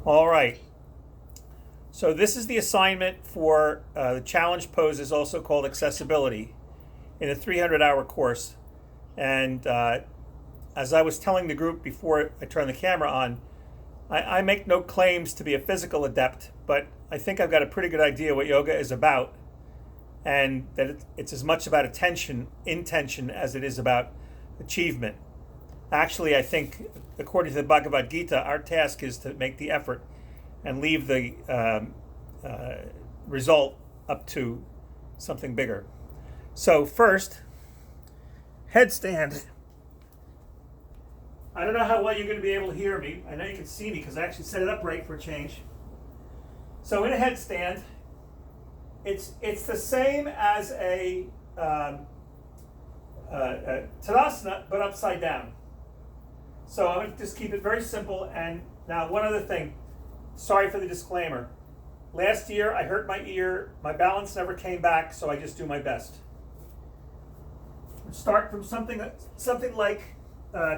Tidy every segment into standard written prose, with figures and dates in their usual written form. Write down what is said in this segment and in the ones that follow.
All right. So this is the assignment for the challenge poses, also called accessibility, in a 300-hour course. And as I was telling the group before I turned the camera on, I make no claims to be a physical adept, but I think I've got a pretty good idea what yoga is about, and that it's as much about intention, as it is about achievement. Actually, I think, according to the Bhagavad Gita, our task is to make the effort and leave the result up to something bigger. So first, headstand. I don't know how well you're going to be able to hear me. I know you can see me because I actually set it up right for a change. So in a headstand, it's the same as a Tadasana, but upside down. So I'm going to just keep it very simple. And now one other thing. Sorry for the disclaimer. Last year I hurt my ear. My balance never came back, so I just do my best. Start from something like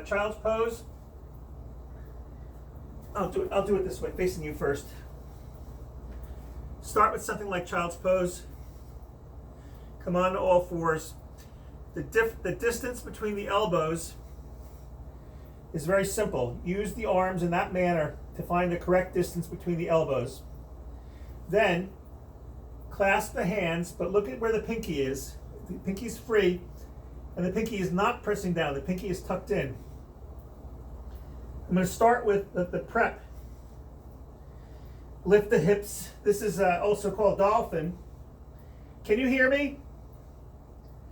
child's pose. I'll do it this way, facing you first. Start with something like child's pose. Come on to all fours. The distance between the elbows is very simple. Use the arms in that manner to find the correct distance between the elbows. Then clasp the hands, but look at where the pinky is. The pinky is free, and the pinky is not pressing down. The pinky is tucked in. I'm going to start with the prep. Lift the hips. This is also called dolphin. Can you hear me?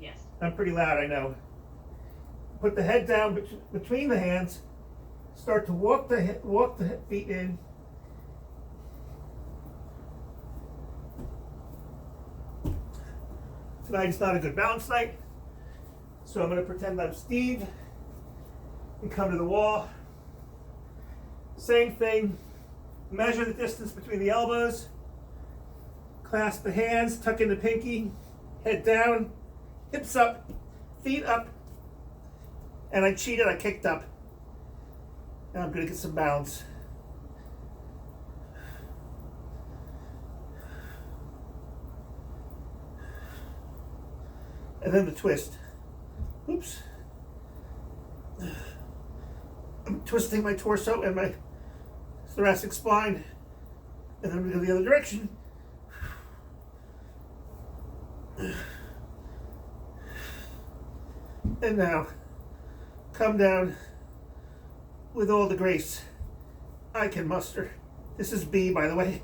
Yes. I'm pretty loud, I know. Put the head down between the hands. Start to walk the feet in. Tonight is not a good balance night, so I'm going to pretend I'm Steve and come to the wall. Same thing. Measure the distance between the elbows. Clasp the hands, tuck in the pinky, head down, hips up, feet up. And I cheated, I kicked up. Now I'm going to get some balance. And then the twist. Oops. I'm twisting my torso and my thoracic spine. And then I'm going to go the other direction. And now, come down with all the grace I can muster. This is B, by the way.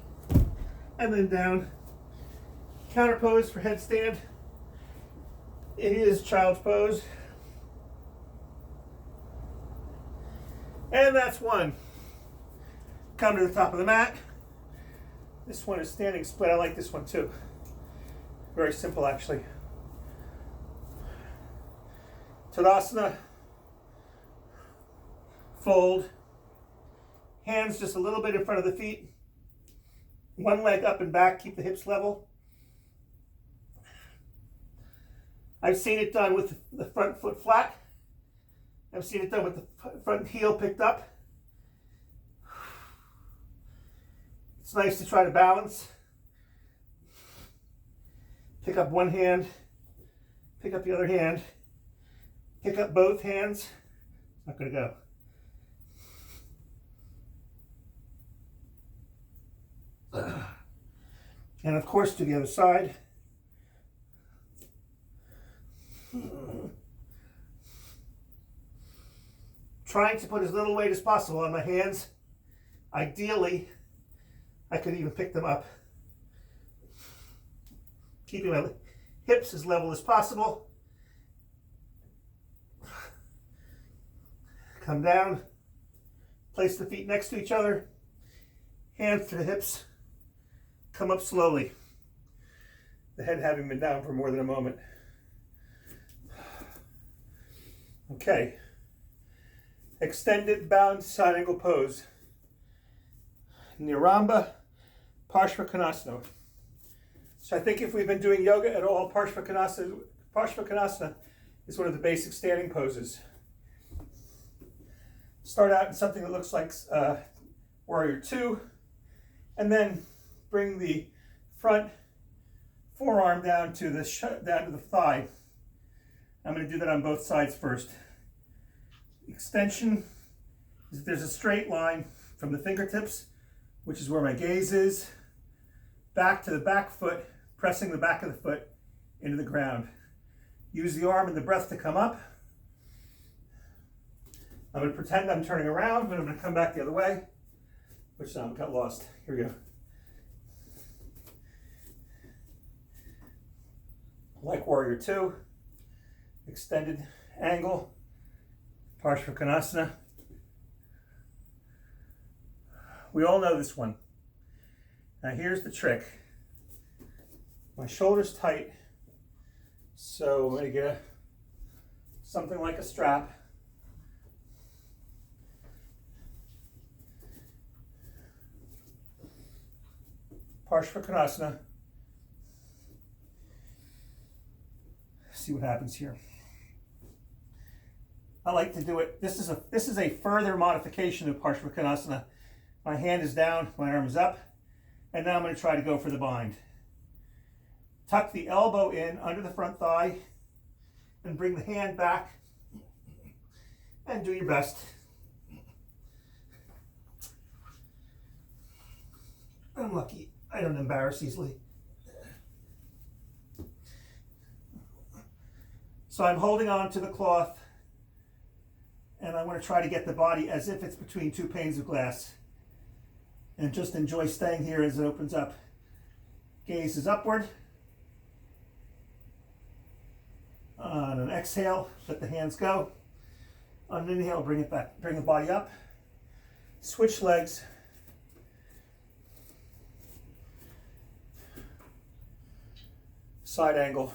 And then down. Counter pose for headstand. It is child's pose. And that's one. Come to the top of the mat. This one is standing split. I like this one too. Very simple, actually. Tadasana. Fold. Hands just a little bit in front of the feet. One leg up and back. Keep the hips level. I've seen it done with the front foot flat. I've seen it done with the front heel picked up. It's nice to try to balance. Pick up one hand, pick up the other hand, pick up both hands. It's not going to go. And of course to the other side. Trying to put as little weight as possible on my hands. Ideally, I could even pick them up. Keeping my hips as level as possible. Come down. Place the feet next to each other. Hands to the hips. Come up slowly. The head having been down for more than a moment. Okay. Extended bound side angle pose. Niramba Parshvakonasana. So I think if we've been doing yoga at all, Parshvakonasana is one of the basic standing poses. Start out in something that looks like Warrior 2. and then bring the front forearm down to the thigh. I'm going to do that on both sides first. Extension, there's a straight line from the fingertips, which is where my gaze is, back to the back foot, pressing the back of the foot into the ground. Use the arm and the breath to come up. I'm going to pretend I'm turning around, but I'm going to come back the other way, which now I got lost. Here we go. Like warrior two, extended angle, Parsvakonasana. We all know this one. Now here's the trick. My shoulder's tight, so I'm going to get something like a strap. Parsvakonasana. See what happens here. I like to do it. This is a further modification of Parsvakonasana. My hand is down, my arm is up, and now I'm going to try to go for the bind. Tuck the elbow in under the front thigh and bring the hand back and do your best. I'm lucky. I don't embarrass easily. So I'm holding on to the cloth and I want to try to get the body as if it's between two panes of glass. And just enjoy staying here as it opens up. Gaze is upward. On an exhale, let the hands go. On an inhale, bring it back, bring the body up. Switch legs. Side angle.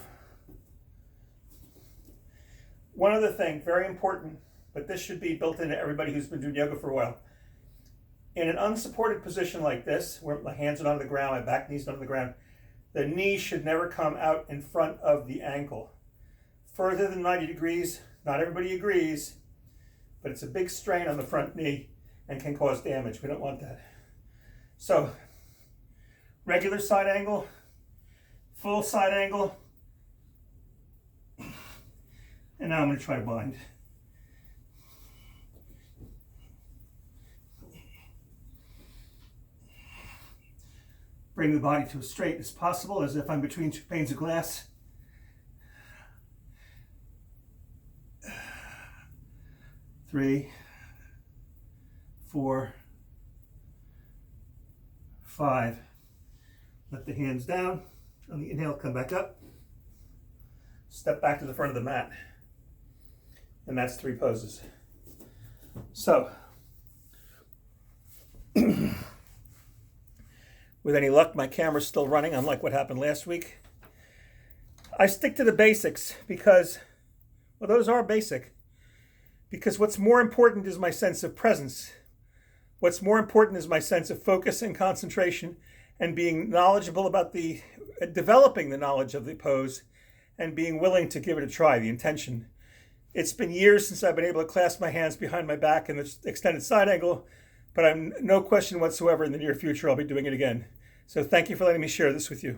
One other thing, very important, but this should be built into everybody who's been doing yoga for a while. In an unsupported position like this, where my hands are on the ground, my back knees are on the ground, the knee should never come out in front of the ankle. Further than 90 degrees, not everybody agrees, but it's a big strain on the front knee and can cause damage. We don't want that. So, regular side angle, full side angle, and now I'm going to try to bind. Bring the body to as straight as possible, as if I'm between two panes of glass. Three, 4, 5. Let the hands down. On the inhale, come back up. Step back to the front of the mat. And that's 3 poses. So, with any luck, my camera's still running, unlike what happened last week. I stick to the basics because, well, those are basic. Because what's more important is my sense of presence. What's more important is my sense of focus and concentration and being knowledgeable about developing the knowledge of the pose and being willing to give it a try, the intention. It's been years since I've been able to clasp my hands behind my back in the extended side angle, but I'm no question whatsoever in the near future I'll be doing it again. So thank you for letting me share this with you.